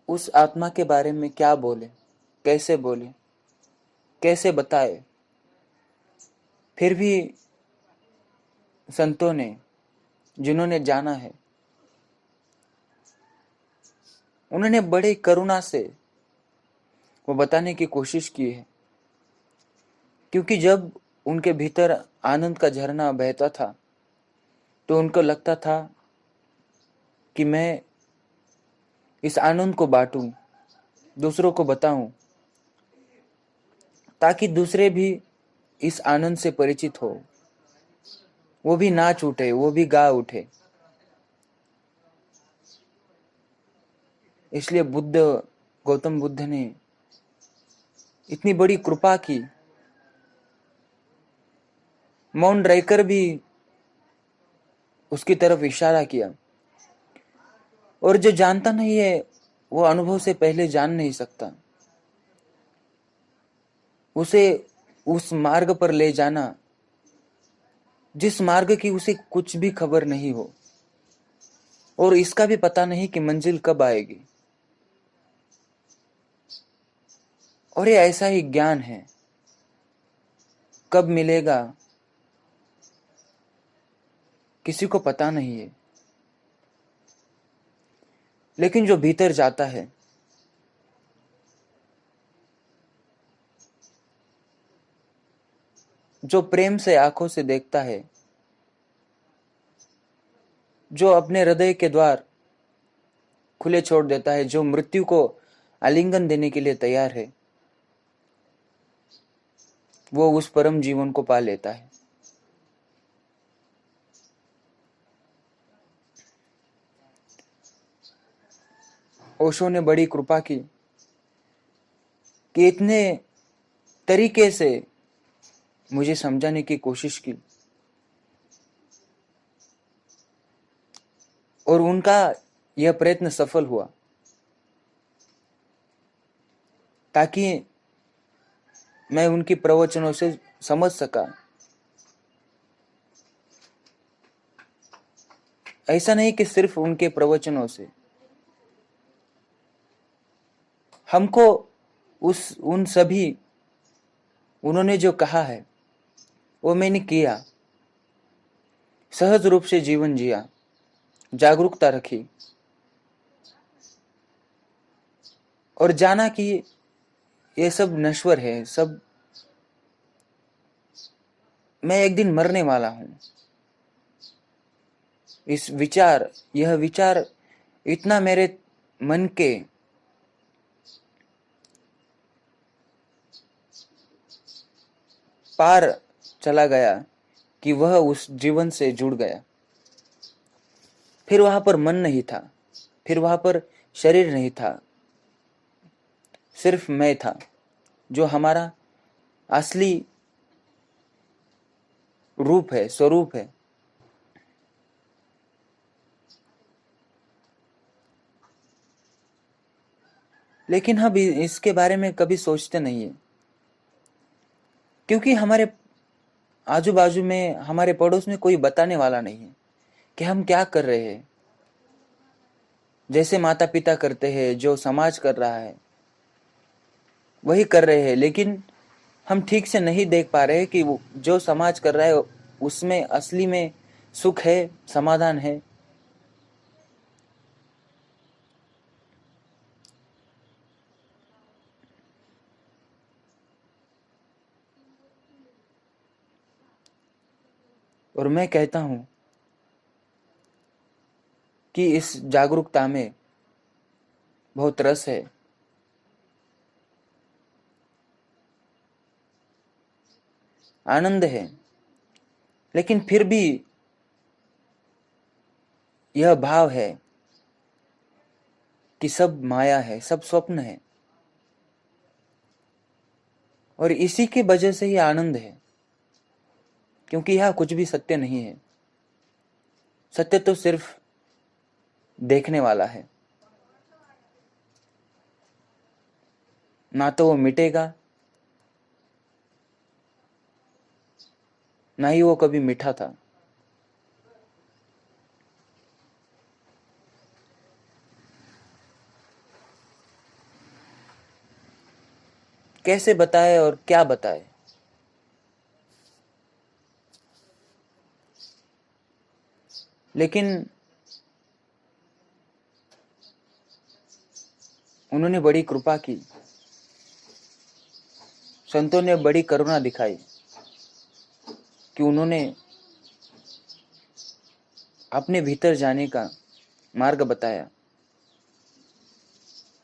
उस आत्मा के बारे में क्या बोले, कैसे बताए। फिर भी संतों ने, जिन्होंने जाना है, उन्होंने बड़े करुणा से वो बताने की कोशिश की है। क्योंकि जब उनके भीतर आनंद का झरना बहता था तो उनको लगता था कि मैं इस आनंद को बांटूं, दूसरों को बताऊं, ताकि दूसरे भी इस आनंद से परिचित हो, वो भी नाच उठे, वो भी गा उठे। इसलिए गौतम बुद्ध ने इतनी बड़ी कृपा की, मौन रहकर भी उसकी तरफ इशारा किया। और जो जानता नहीं है वो अनुभव से पहले जान नहीं सकता। उसे उस मार्ग पर ले जाना जिस मार्ग की उसे कुछ भी खबर नहीं हो, और इसका भी पता नहीं कि मंजिल कब आएगी। और ये ऐसा ही ज्ञान है, कब मिलेगा किसी को पता नहीं है। लेकिन जो भीतर जाता है, जो प्रेम से आंखों से देखता है, जो अपने हृदय के द्वार खुले छोड़ देता है, जो मृत्यु को आलिंगन देने के लिए तैयार है, वो उस परम जीवन को पा लेता है। ओशो ने बड़ी कृपा की कि इतने तरीके से मुझे समझाने की कोशिश की, और उनका यह प्रयत्न सफल हुआ, ताकि मैं उनकी प्रवचनों से समझ सका। ऐसा नहीं कि सिर्फ उनके प्रवचनों से, हमको उन सभी, उन्होंने जो कहा है वो मैंने किया, सहज रूप से जीवन जिया, जागरूकता रखी, और जाना कि ये सब नश्वर है, सब मैं एक दिन मरने वाला हूं। यह विचार इतना मेरे मन के पार चला गया कि वह उस जीवन से जुड़ गया। फिर वहां पर मन नहीं था, फिर वहां पर शरीर नहीं था, सिर्फ मैं था, जो हमारा असली रूप है, स्वरूप है। लेकिन हम इसके बारे में कभी सोचते नहीं है, क्योंकि हमारे आजू बाजू में, हमारे पड़ोस में कोई बताने वाला नहीं है कि हम क्या कर रहे हैं। जैसे माता पिता करते हैं, जो समाज कर रहा है वही कर रहे हैं, लेकिन हम ठीक से नहीं देख पा रहे कि जो समाज कर रहा है उसमें असली में सुख है, समाधान है। और मैं कहता हूं कि इस जागरूकता में बहुत रस है, आनंद है। लेकिन फिर भी यह भाव है कि सब माया है, सब स्वप्न है, और इसी की वजह से ही आनंद है। क्योंकि यह कुछ भी सत्य नहीं है। सत्य तो सिर्फ देखने वाला है, ना तो वो मिटेगा, ना ही वो कभी मीठा था। कैसे बताए और क्या बताए। लेकिन उन्होंने बड़ी कृपा की, संतों ने बड़ी करुणा दिखाई कि उन्होंने अपने भीतर जाने का मार्ग बताया।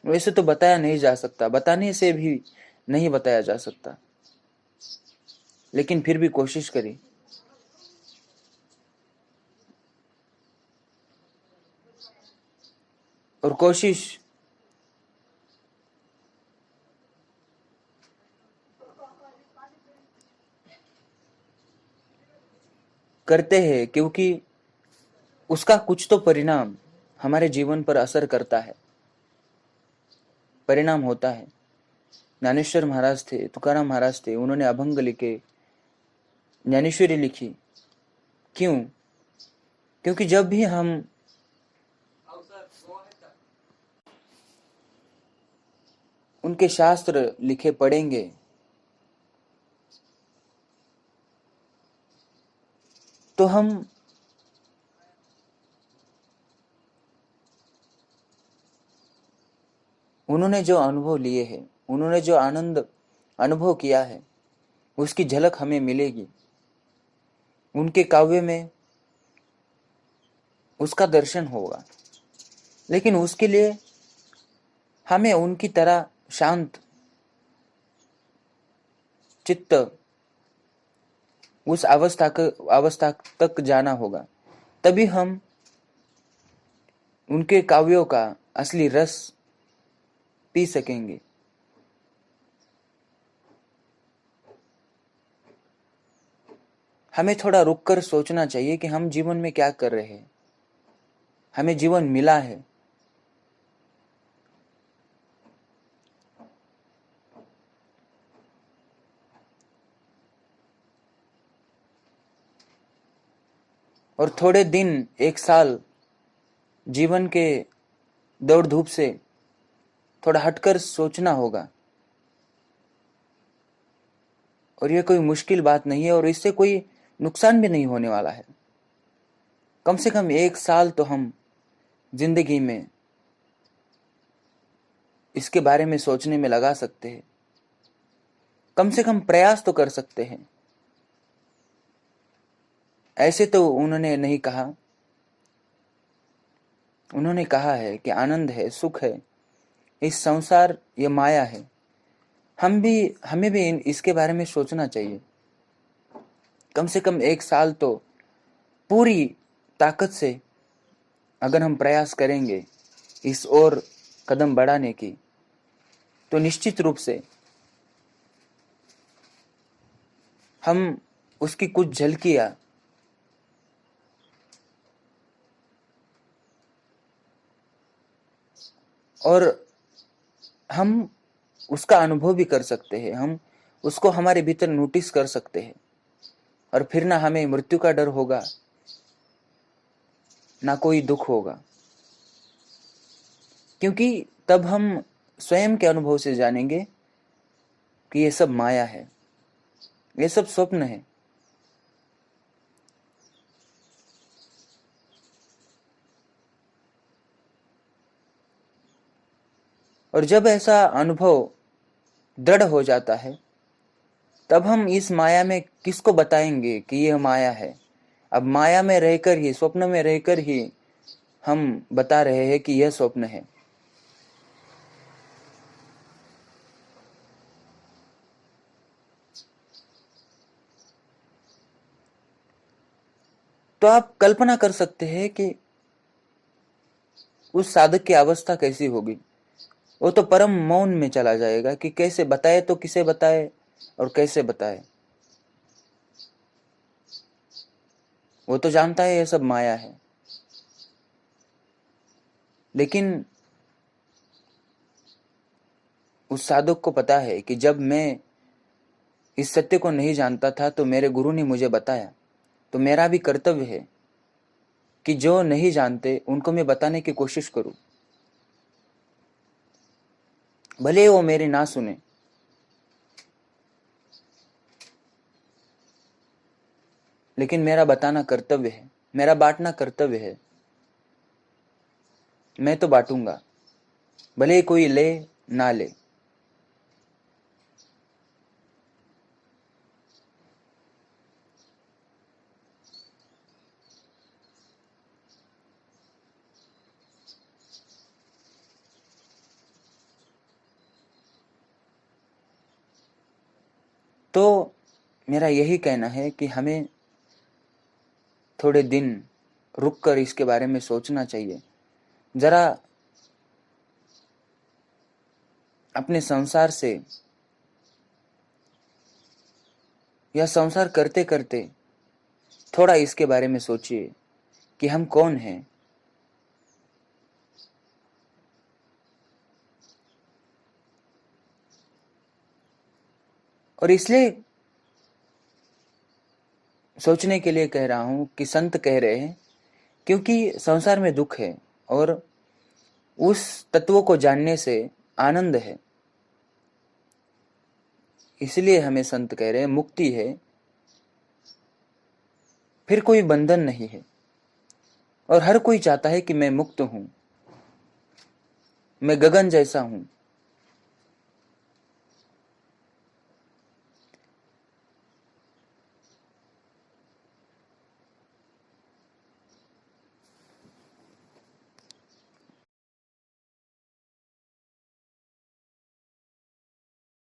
वैसे तो बताया नहीं जा सकता, बताने से भी नहीं बताया जा सकता, लेकिन फिर भी कोशिश करी। और कोशिश करते हैं क्योंकि उसका कुछ तो परिणाम हमारे जीवन पर असर करता है, परिणाम होता है। ज्ञानेश्वर महाराज थे, तुकाराम महाराज थे, उन्होंने अभंग लिखे, ज्ञानेश्वरी लिखी। क्यों? क्योंकि जब भी हम उनके शास्त्र लिखे पढ़ेंगे तो हम उन्होंने जो अनुभव लिए हैं, उन्होंने जो आनंद अनुभव किया है, उसकी झलक हमें मिलेगी। उनके काव्य में उसका दर्शन होगा। लेकिन उसके लिए हमें उनकी तरह शांत चित्त उस अवस्था तक जाना होगा, तभी हम उनके काव्यों का असली रस पी सकेंगे। हमें थोड़ा रुककर सोचना चाहिए कि हम जीवन में क्या कर रहे हैं। हमें जीवन मिला है, और थोड़े दिन, एक साल जीवन के दौड़ धूप से थोड़ा हटकर सोचना होगा। और यह कोई मुश्किल बात नहीं है, और इससे कोई नुकसान भी नहीं होने वाला है। कम से कम एक साल तो हम जिंदगी में इसके बारे में सोचने में लगा सकते हैं। कम से कम प्रयास तो कर सकते हैं। ऐसे तो उन्होंने नहीं कहा। उन्होंने कहा है कि आनंद है, सुख है, इस संसार ये माया है। हमें भी इसके बारे में सोचना चाहिए। कम से कम एक साल तो पूरी ताकत से अगर हम प्रयास करेंगे इस ओर कदम बढ़ाने की, तो निश्चित रूप से हम उसकी कुछ झलकियां और हम उसका अनुभव भी कर सकते हैं। हम उसको हमारे भीतर नोटिस कर सकते हैं, और फिर ना हमें मृत्यु का डर होगा, ना कोई दुख होगा। क्योंकि तब हम स्वयं के अनुभव से जानेंगे कि ये सब माया है, ये सब स्वप्न है। और जब ऐसा अनुभव दृढ़ हो जाता है, तब हम इस माया में किसको बताएंगे कि यह माया है। अब माया में रहकर ही, स्वप्न में रहकर ही हम बता रहे हैं कि यह स्वप्न है। तो आप कल्पना कर सकते हैं कि उस साधक की अवस्था कैसी होगी। वो तो परम मौन में चला जाएगा कि कैसे बताए, तो किसे बताए और कैसे बताए। वो तो जानता है ये सब माया है, लेकिन उस साधक को पता है कि जब मैं इस सत्य को नहीं जानता था तो मेरे गुरु ने मुझे बताया, तो मेरा भी कर्तव्य है कि जो नहीं जानते उनको मैं बताने की कोशिश करूं, भले वो मेरी ना सुने। लेकिन मेरा बताना कर्तव्य है, मेरा बांटना कर्तव्य है। मैं तो बांटूंगा, भले ही कोई ले ना ले। तो मेरा यही कहना है कि हमें थोड़े दिन रुक कर इसके बारे में सोचना चाहिए। जरा अपने संसार से या संसार करते करते थोड़ा इसके बारे में सोचिए कि हम कौन हैं। और इसलिए सोचने के लिए कह रहा हूं कि संत कह रहे हैं क्योंकि संसार में दुख है और उस तत्व को जानने से आनंद है। इसलिए हमें संत कह रहे हैं मुक्ति है, फिर कोई बंधन नहीं है। और हर कोई चाहता है कि मैं मुक्त हूं, मैं गगन जैसा हूं,